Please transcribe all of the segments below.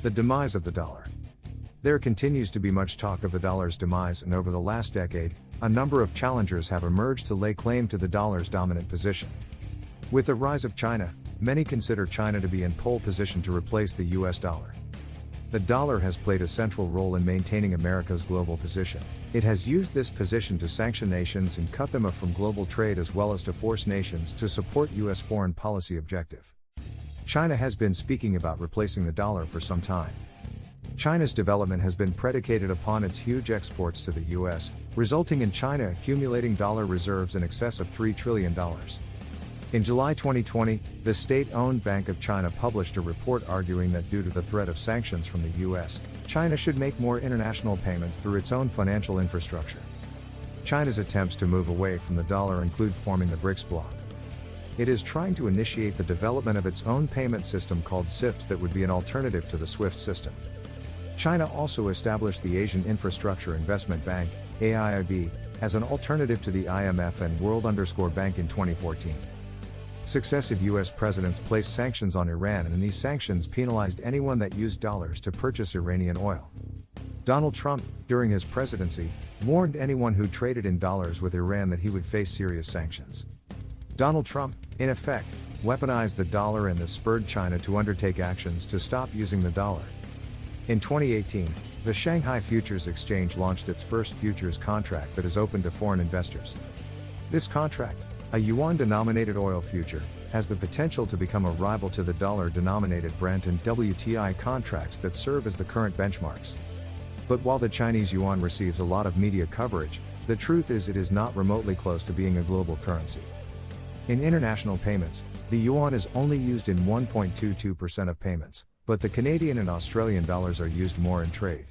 The demise of the dollar. There continues to be much talk of the dollar's demise, and over the last decade, a number of challengers have emerged to lay claim to the dollar's dominant position. With the rise of China, many consider China to be in pole position to replace the US dollar. The dollar has played a central role in maintaining America's global position. It has used this position to sanction nations and cut them off from global trade, as well as to force nations to support US foreign policy objective. China has been speaking about replacing the dollar for some time. China's development has been predicated upon its huge exports to the US, resulting in China accumulating dollar reserves in excess of $3 trillion. In July 2020, the state-owned Bank of China published a report arguing that due to the threat of sanctions from the US, China should make more international payments through its own financial infrastructure. China's attempts to move away from the dollar include forming the BRICS bloc. It is trying to initiate the development of its own payment system called CIPS that would be an alternative to the SWIFT system. China also established the Asian Infrastructure Investment Bank, AIIB, as an alternative to the IMF and World_Bank in 2014. Successive US presidents placed sanctions on Iran, and these sanctions penalized anyone that used dollars to purchase Iranian oil. Donald Trump, during his presidency, warned anyone who traded in dollars with Iran that he would face serious sanctions. Donald Trump, in effect, weaponized the dollar and this spurred China to undertake actions to stop using the dollar. In 2018, the Shanghai Futures Exchange launched its first futures contract that is open to foreign investors. This contract, a Yuan-denominated oil future, has the potential to become a rival to the dollar-denominated Brent and WTI contracts that serve as the current benchmarks. But while the Chinese yuan receives a lot of media coverage, the truth is it is not remotely close to being a global currency. In international payments, the yuan is only used in 1.22% of payments, but the Canadian and Australian dollars are used more in trade.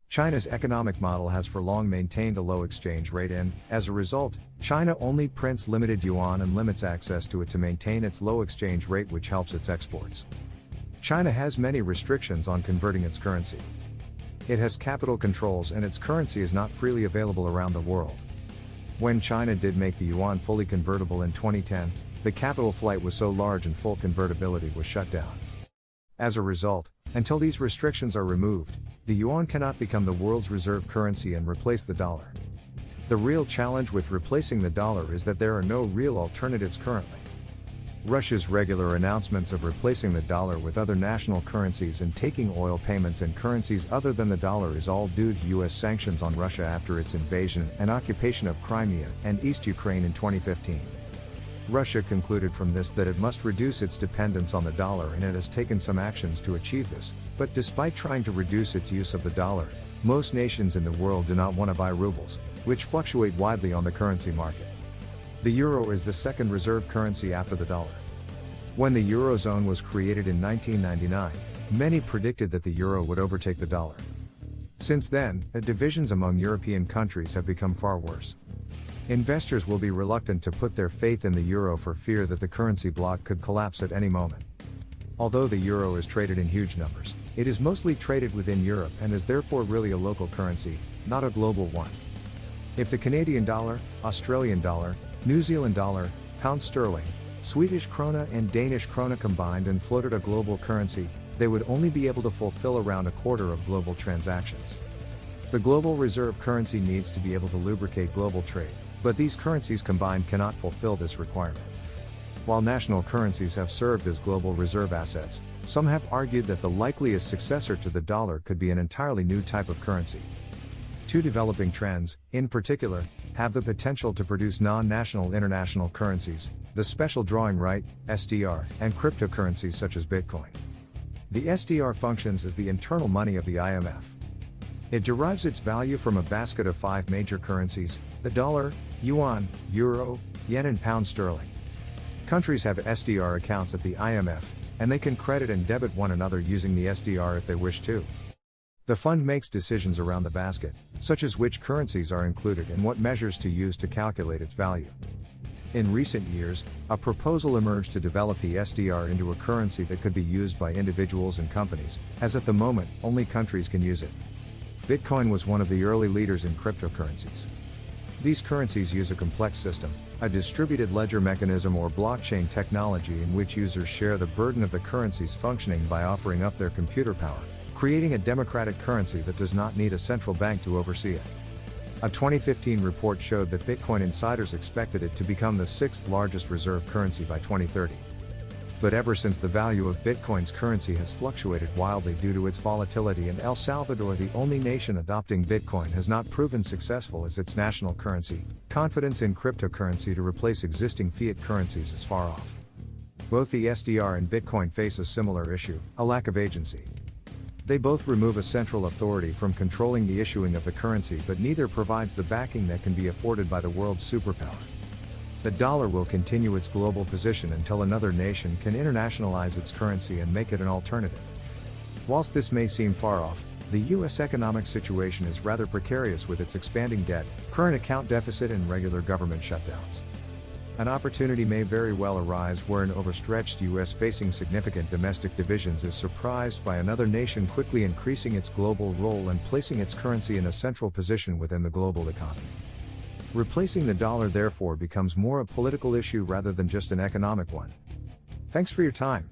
China's economic model has for long maintained a low exchange rate, and, as a result, China only prints limited yuan and limits access to it to maintain its low exchange rate, which helps its exports. China has many restrictions on converting its currency. It has capital controls, and its currency is not freely available around the world. When China did make the yuan fully convertible in 2010, the capital flight was so large and full convertibility was shut down. As a result, until these restrictions are removed, the yuan cannot become the world's reserve currency and replace the dollar. The real challenge with replacing the dollar is that there are no real alternatives currently. Russia's regular announcements of replacing the dollar with other national currencies and taking oil payments in currencies other than the dollar is all due to US sanctions on Russia after its invasion and occupation of Crimea and East Ukraine in 2015. Russia concluded from this that it must reduce its dependence on the dollar, and it has taken some actions to achieve this, but despite trying to reduce its use of the dollar, most nations in the world do not want to buy rubles, which fluctuate widely on the currency market. The euro is the second reserve currency after the dollar. When the Eurozone was created in 1999, many predicted that the euro would overtake the dollar. Since then, the divisions among European countries have become far worse. Investors will be reluctant to put their faith in the euro for fear that the currency bloc could collapse at any moment. Although the euro is traded in huge numbers, it is mostly traded within Europe and is therefore really a local currency, not a global one. If the Canadian dollar, Australian dollar, New Zealand dollar, pound sterling, Swedish krona and Danish krona combined and floated a global currency, they would only be able to fulfill around a quarter of global transactions. The global reserve currency needs to be able to lubricate global trade, but these currencies combined cannot fulfill this requirement. While national currencies have served as global reserve assets, some have argued that the likeliest successor to the dollar could be an entirely new type of currency. Two developing trends, in particular, have the potential to produce non-national international currencies, the special drawing right, SDR, and cryptocurrencies such as Bitcoin. The SDR functions as the internal money of the IMF. It derives its value from a basket of 5 major currencies: the dollar, yuan, euro, yen and pound sterling. Countries have SDR accounts at the IMF, and they can credit and debit one another using the SDR if they wish to. The fund makes decisions around the basket, such as which currencies are included and what measures to use to calculate its value. In recent years, a proposal emerged to develop the SDR into a currency that could be used by individuals and companies, as at the moment, only countries can use it. Bitcoin was one of the early leaders in cryptocurrencies. These currencies use a complex system, a distributed ledger mechanism or blockchain technology in which users share the burden of the currency's functioning by offering up their computer power, creating a democratic currency that does not need a central bank to oversee it. A 2015 report showed that Bitcoin insiders expected it to become the sixth largest reserve currency by 2030. But ever since, the value of Bitcoin's currency has fluctuated wildly due to its volatility, and El Salvador, the only nation adopting Bitcoin, has not proven successful as its national currency. Confidence in cryptocurrency to replace existing fiat currencies is far off. Both the SDR and Bitcoin face a similar issue, a lack of agency. They both remove a central authority from controlling the issuing of the currency, but neither provides the backing that can be afforded by the world's superpower. The dollar will continue its global position until another nation can internationalize its currency and make it an alternative. Whilst this may seem far off, the US economic situation is rather precarious with its expanding debt, current account deficit, and regular government shutdowns. An opportunity may very well arise where an overstretched US facing significant domestic divisions is surprised by another nation quickly increasing its global role and placing its currency in a central position within the global economy. Replacing the dollar therefore becomes more a political issue rather than just an economic one. Thanks for your time.